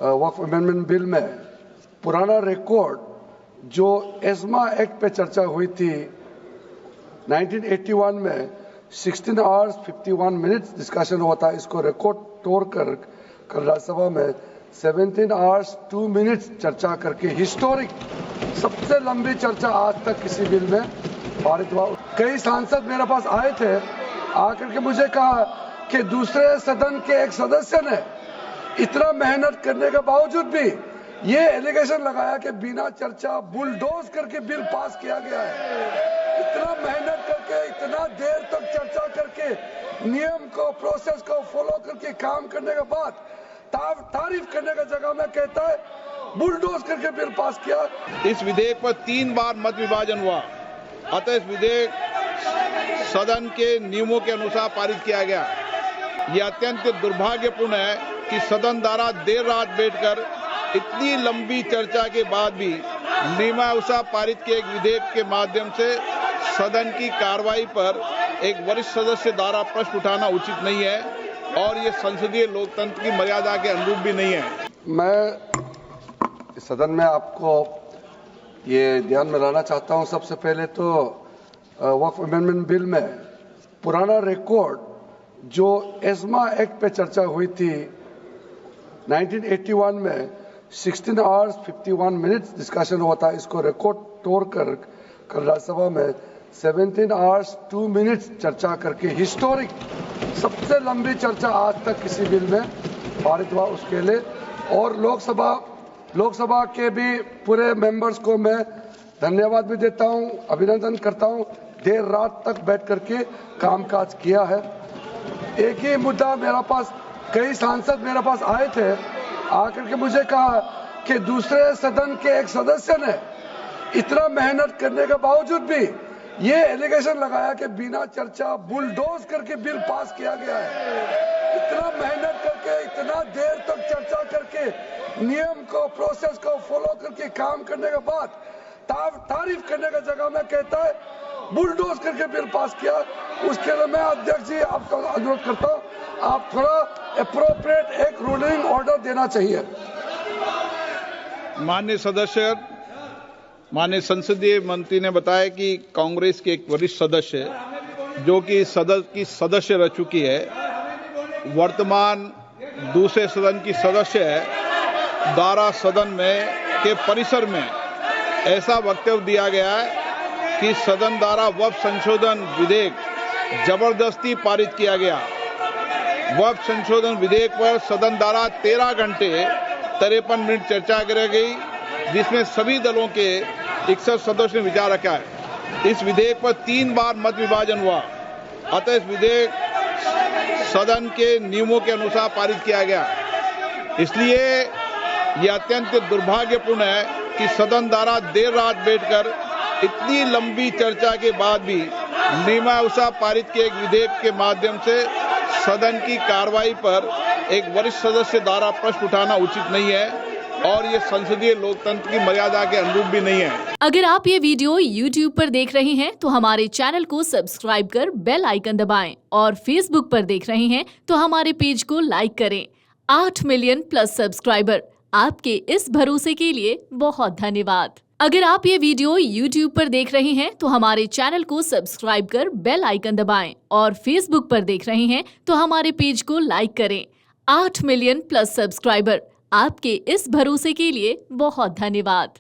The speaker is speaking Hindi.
वक्फ अमेंडमेंट बिल में पुराना रिकॉर्ड जो एस्मा एक्ट पे चर्चा हुई थी 1981 में 16 आवर्स 51 मिनट्स डिस्कशन हुआ था, इसको रिकॉर्ड तोड़कर कल राज्यसभा में 17 आवर्स 2 मिनट्स चर्चा करके हिस्टोरिक सबसे लंबी चर्चा आज तक किसी बिल में पारित हुआ। कई सांसद मेरे पास आए थे, आकर के मुझे कहा कि दूसरे सदन के एक सदस्य ने इतना मेहनत करने के बावजूद भी ये एलिगेशन लगाया कि बिना चर्चा बुलडोज करके बिल पास किया गया है। इतना मेहनत करके, इतना देर तक चर्चा करके, नियम को, प्रोसेस को फॉलो करके काम करने के बाद तारीफ करने का जगह में कहता है बुलडोज करके बिल पास किया। इस विधेयक पर 3 बार मत विभाजन हुआ, अतः इस विधेयक सदन के नियमों के अनुसार पारित किया गया। यह अत्यंत दुर्भाग्यपूर्ण है कि सदन द्वारा देर रात बैठकर इतनी लंबी चर्चा के बाद भी नियमानुसार पारित किए एक विधेयक के माध्यम से सदन की कार्रवाई पर एक वरिष्ठ सदस्य द्वारा प्रश्न उठाना उचित नहीं है और ये संसदीय लोकतंत्र की मर्यादा के अनुरूप भी नहीं है। मैं सदन में आपको ये ध्यान में लाना चाहता हूं, सबसे पहले तो वक्फ अमेंडमेंट बिल में पुराना रिकॉर्ड जो एस्मा एक्ट पे चर्चा हुई थी 1981 में 16 आवर्स 51 मिनट्स डिस्कशन हुआ था, इसको रिकॉर्ड तोड़कर कल राज्यसभा में 17 आवर्स 2 मिनट्स चर्चा करके हिस्टोरिक सबसे लंबी चर्चा आज तक किसी बिल में पारित हुआ। उसके लिए और लोकसभा के भी पूरे मेंबर्स को मैं धन्यवाद भी देता हूं, अभिनंदन करता हूं। देर रात तक बैठ करके कामकाज किया है। एक ही मुद्दा मेरा पास, कई सांसद मेरे पास आए थे, आकर के मुझे कहा कि दूसरे सदन के एक सदस्य ने इतना मेहनत करने के बावजूद भी ये एलिगेशन लगाया कि बिना चर्चा बुलडोज करके बिल पास किया गया है। इतना मेहनत करके, इतना देर तक चर्चा करके, नियम को, प्रोसेस को फॉलो करके काम करने के बाद तारीफ करने का जगह में कहता है बुलडोज करके बिल पास किया। उसके लिए मैं अध्यक्ष जी आपका अनुरोध करता हूं, आप थोड़ा एप्रोप्रिएट एक रूलिंग ऑर्डर देना चाहिए। माननीय संसदीय मंत्री ने बताया कि कांग्रेस के एक वरिष्ठ सदस्य जो कि सदन की सदस्य रह चुकी है, वर्तमान दूसरे सदन की सदस्य है, द्वारा सदन में के परिसर में ऐसा वक्तव्य दिया गया है कि सदन द्वारा वक्फ संशोधन विधेयक जबरदस्ती पारित किया गया। वक्फ संशोधन विधेयक पर सदन द्वारा 13 घंटे 53 मिनट चर्चा की गई, जिसमें सभी दलों के 61 सदस्यों ने विचार रखा है। इस विधेयक पर 3 बार मत विभाजन हुआ, अतः इस विधेयक सदन के नियमों के अनुसार पारित किया गया। इसलिए यह अत्यंत दुर्भाग्यपूर्ण है कि सदन द्वारा देर रात बैठकर इतनी लंबी चर्चा के बाद भी नियमानुसार पारित किए एक विधेयक के माध्यम से सदन की कार्रवाई पर एक वरिष्ठ सदस्य द्वारा प्रश्न उठाना उचित नहीं है और ये संसदीय लोकतंत्र की मर्यादा के अनुरूप भी नहीं है। अगर आप ये वीडियो YouTube पर देख रहे हैं तो हमारे चैनल को सब्सक्राइब कर बेल आइकन दबाएं और Facebook पर देख रहे हैं तो हमारे पेज को लाइक करें। 8 मिलियन प्लस सब्सक्राइबर, आपके इस भरोसे के लिए बहुत धन्यवाद। अगर आप ये वीडियो YouTube पर देख रहे हैं तो हमारे चैनल को सब्सक्राइब कर बेल आइकन दबाएं और Facebook पर देख रहे हैं तो हमारे पेज को लाइक करें। 8 मिलियन प्लस सब्सक्राइबर, आपके इस भरोसे के लिए बहुत धन्यवाद।